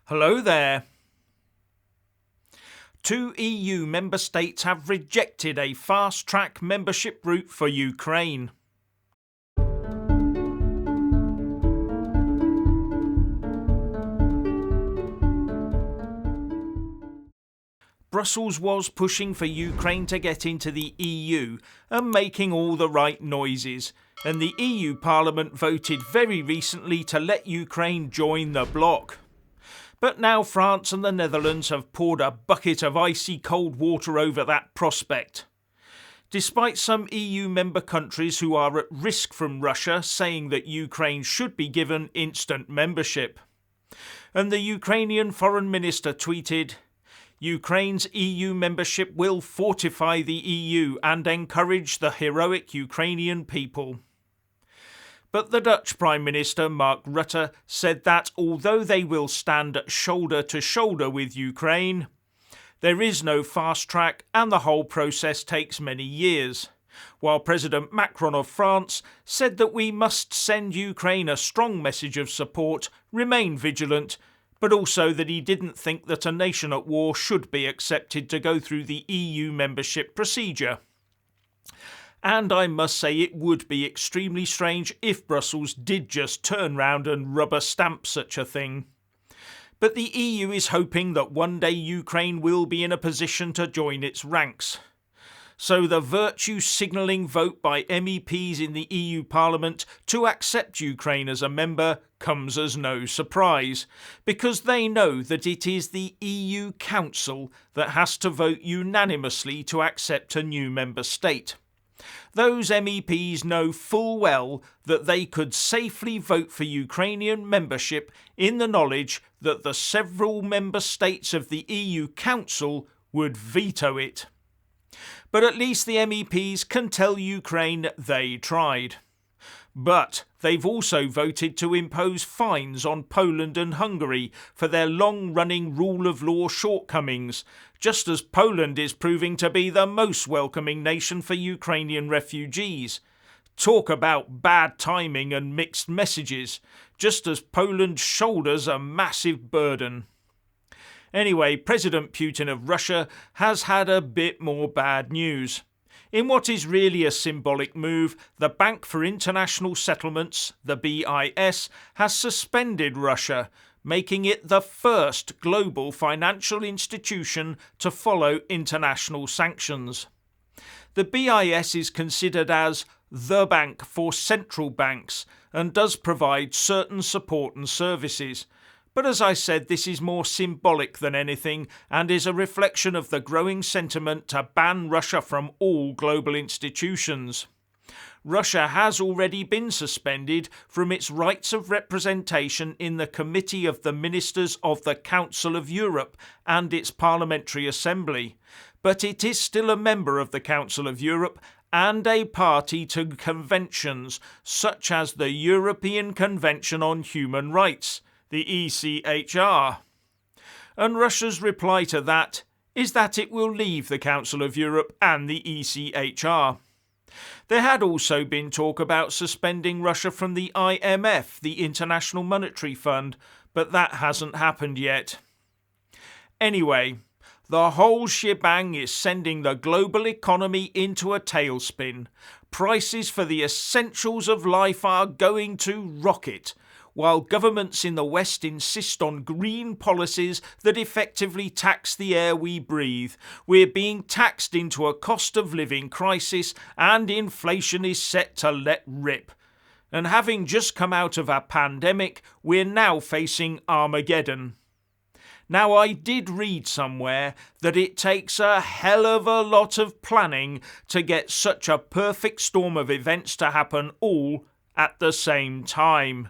Hello there. 2 EU member states have rejected a fast-track membership route for Ukraine. Brussels was pushing for Ukraine to get into the EU and making all the right noises, and the EU Parliament voted very recently to let Ukraine join the bloc. But now France and the Netherlands have poured a bucket of icy cold water over that prospect. Despite some EU member countries who are at risk from Russia saying that Ukraine should be given instant membership. And the Ukrainian Foreign Minister tweeted, "Ukraine's EU membership will fortify the EU and encourage the heroic Ukrainian people." But the Dutch Prime Minister Mark Rutte said that although they will stand shoulder to shoulder with Ukraine, there is no fast track and the whole process takes many years. While President Macron of France said that we must send Ukraine a strong message of support, remain vigilant, but also that he didn't think that a nation at war should be accepted to go through the EU membership procedure. And I must say it would be extremely strange if Brussels did just turn round and rubber stamp such a thing. But the EU is hoping that one day Ukraine will be in a position to join its ranks. So the virtue signalling vote by MEPs in the EU Parliament to accept Ukraine as a member comes as no surprise, because they know that it is the EU Council that has to vote unanimously to accept a new member state. Those MEPs know full well that they could safely vote for Ukrainian membership in the knowledge that the several member states of the EU Council would veto it. But at least the MEPs can tell Ukraine they tried. But they've also voted to impose fines on Poland and Hungary for their long-running rule of law shortcomings, just as Poland is proving to be the most welcoming nation for Ukrainian refugees. Talk about bad timing and mixed messages, just as Poland shoulders a massive burden. Anyway, President Putin of Russia has had a bit more bad news. In what is really a symbolic move, the Bank for International Settlements, the BIS, has suspended Russia, making it the first global financial institution to follow international sanctions. The BIS is considered as the bank for central banks and does provide certain support and services. But as I said, this is more symbolic than anything and is a reflection of the growing sentiment to ban Russia from all global institutions. Russia has already been suspended from its rights of representation in the Committee of the Ministers of the Council of Europe and its Parliamentary Assembly, but it is still a member of the Council of Europe and a party to conventions such as the European Convention on Human Rights, the ECHR. And Russia's reply to that is that it will leave the Council of Europe and the ECHR. There had also been talk about suspending Russia from the IMF, the International Monetary Fund, but that hasn't happened yet. Anyway, the whole shebang is sending the global economy into a tailspin. Prices for the essentials of life are going to rocket, while governments in the West insist on green policies that effectively tax the air we breathe. We're being taxed into a cost of living crisis and inflation is set to let rip. And having just come out of a pandemic, we're now facing Armageddon. Now, I did read somewhere that it takes a hell of a lot of planning to get such a perfect storm of events to happen all at the same time.